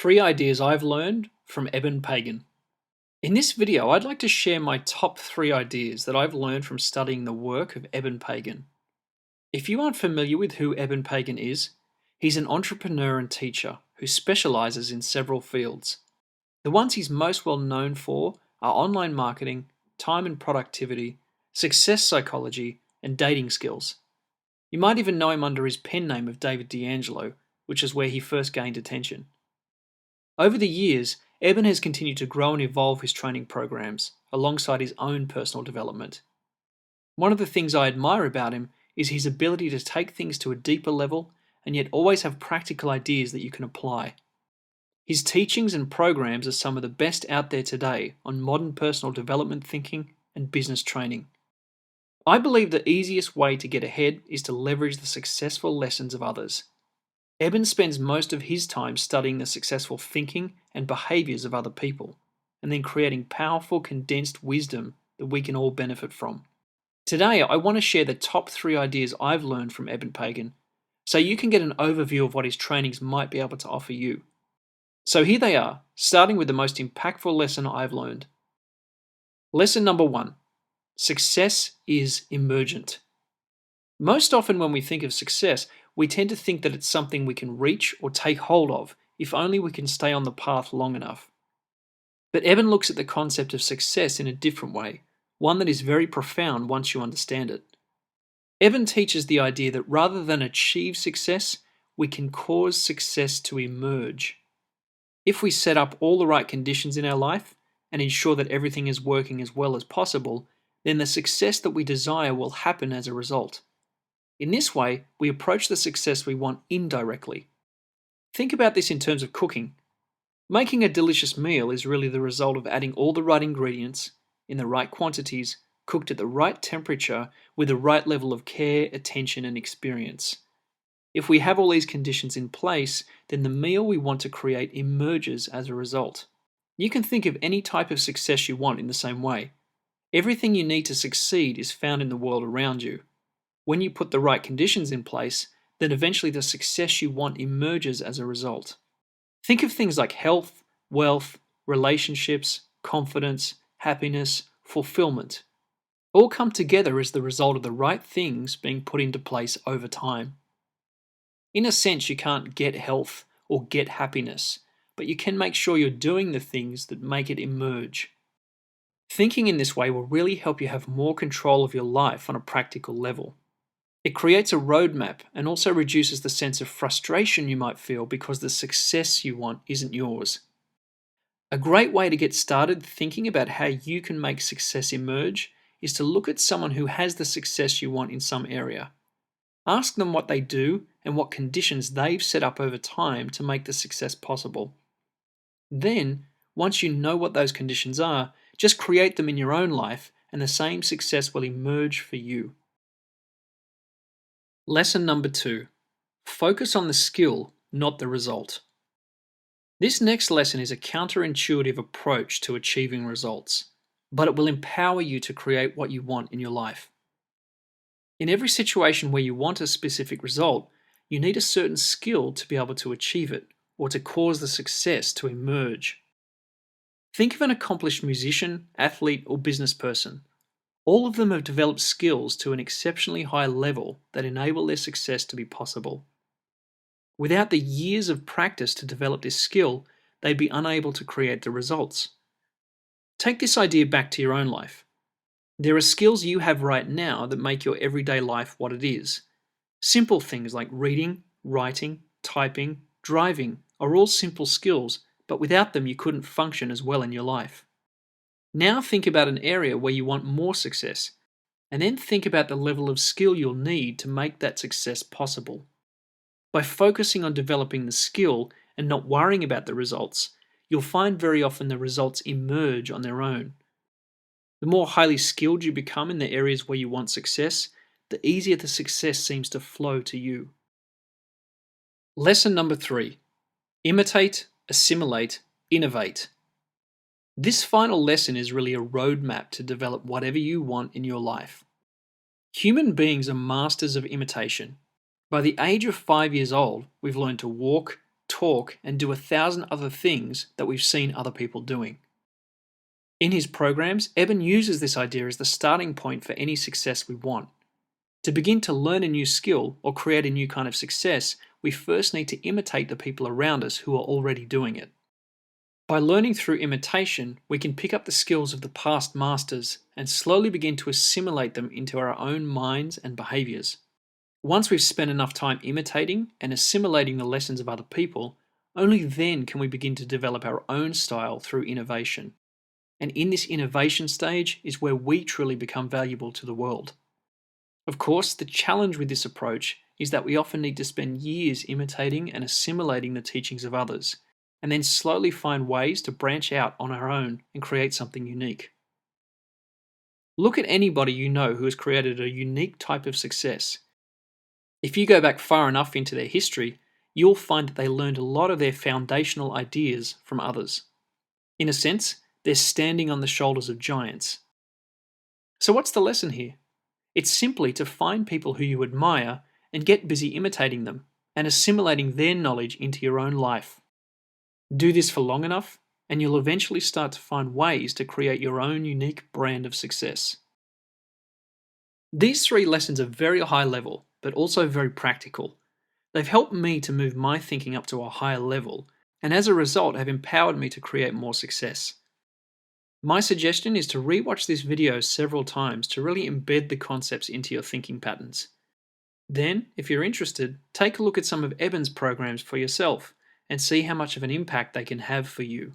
3 ideas I've learned from Eben Pagan. In this video, I'd like to share my top 3 ideas that I've learned from studying the work of Eben Pagan. If you aren't familiar with who Eben Pagan is, he's an entrepreneur and teacher who specializes in several fields. The ones he's most well known for are online marketing, time and productivity, success psychology, and dating skills. You might even know him under his pen name of David D'Angelo, which is where he first gained attention. Over the years, Eben has continued to grow and evolve his training programs alongside his own personal development. One of the things I admire about him is his ability to take things to a deeper level and yet always have practical ideas that you can apply. His teachings and programs are some of the best out there today on modern personal development thinking and business training. I believe the easiest way to get ahead is to leverage the successful lessons of others. Eben spends most of his time studying the successful thinking and behaviors of other people, and then creating powerful condensed wisdom that we can all benefit from. Today, I want to share the top 3 ideas I've learned from Eben Pagan, so you can get an overview of what his trainings might be able to offer you. So here they are, starting with the most impactful lesson I've learned. Lesson number 1. Success is emergent. Most often when we think of success, we tend to think that it's something we can reach or take hold of if only we can stay on the path long enough. But Eben looks at the concept of success in a different way, one that is very profound once you understand it. Eben teaches the idea that rather than achieve success, we can cause success to emerge. If we set up all the right conditions in our life and ensure that everything is working as well as possible, then the success that we desire will happen as a result. In this way, we approach the success we want indirectly. Think about this in terms of cooking. Making a delicious meal is really the result of adding all the right ingredients, in the right quantities, cooked at the right temperature, with the right level of care, attention, and experience. If we have all these conditions in place, then the meal we want to create emerges as a result. You can think of any type of success you want in the same way. Everything you need to succeed is found in the world around you. When you put the right conditions in place, then eventually the success you want emerges as a result. Think of things like health, wealth, relationships, confidence, happiness, fulfillment. All come together as the result of the right things being put into place over time. In a sense, you can't get health or get happiness, but you can make sure you're doing the things that make it emerge. Thinking in this way will really help you have more control of your life on a practical level. It creates a roadmap and also reduces the sense of frustration you might feel because the success you want isn't yours. A great way to get started thinking about how you can make success emerge is to look at someone who has the success you want in some area. Ask them what they do and what conditions they've set up over time to make the success possible. Then, once you know what those conditions are, just create them in your own life and the same success will emerge for you. Lesson number 2. Focus on the skill, not the result. This next lesson is a counterintuitive approach to achieving results, but it will empower you to create what you want in your life. In every situation where you want a specific result, you need a certain skill to be able to achieve it or to cause the success to emerge. Think of an accomplished musician, athlete, or business person. All of them have developed skills to an exceptionally high level that enable their success to be possible. Without the years of practice to develop this skill, they'd be unable to create the results. Take this idea back to your own life. There are skills you have right now that make your everyday life what it is. Simple things like reading, writing, typing, driving are all simple skills, but without them you couldn't function as well in your life. Now think about an area where you want more success, and then think about the level of skill you'll need to make that success possible. By focusing on developing the skill and not worrying about the results, you'll find very often the results emerge on their own. The more highly skilled you become in the areas where you want success, the easier the success seems to flow to you. Lesson number 3. Imitate, assimilate, innovate. This final lesson is really a roadmap to develop whatever you want in your life. Human beings are masters of imitation. By the age of 5 years old, we've learned to walk, talk, and do 1,000 other things that we've seen other people doing. In his programs, Eben uses this idea as the starting point for any success we want. To begin to learn a new skill or create a new kind of success, we first need to imitate the people around us who are already doing it. By learning through imitation, we can pick up the skills of the past masters and slowly begin to assimilate them into our own minds and behaviors. Once we've spent enough time imitating and assimilating the lessons of other people, only then can we begin to develop our own style through innovation. And in this innovation stage is where we truly become valuable to the world. Of course, the challenge with this approach is that we often need to spend years imitating and assimilating the teachings of others, and then slowly find ways to branch out on our own and create something unique. Look at anybody you know who has created a unique type of success. If you go back far enough into their history, you'll find that they learned a lot of their foundational ideas from others. In a sense, they're standing on the shoulders of giants. So what's the lesson here? It's simply to find people who you admire and get busy imitating them and assimilating their knowledge into your own life. Do this for long enough, and you'll eventually start to find ways to create your own unique brand of success. These 3 lessons are very high level, but also very practical. They've helped me to move my thinking up to a higher level, and as a result have empowered me to create more success. My suggestion is to rewatch this video several times to really embed the concepts into your thinking patterns. Then, if you're interested, take a look at some of Eben's programs for yourself and see how much of an impact they can have for you.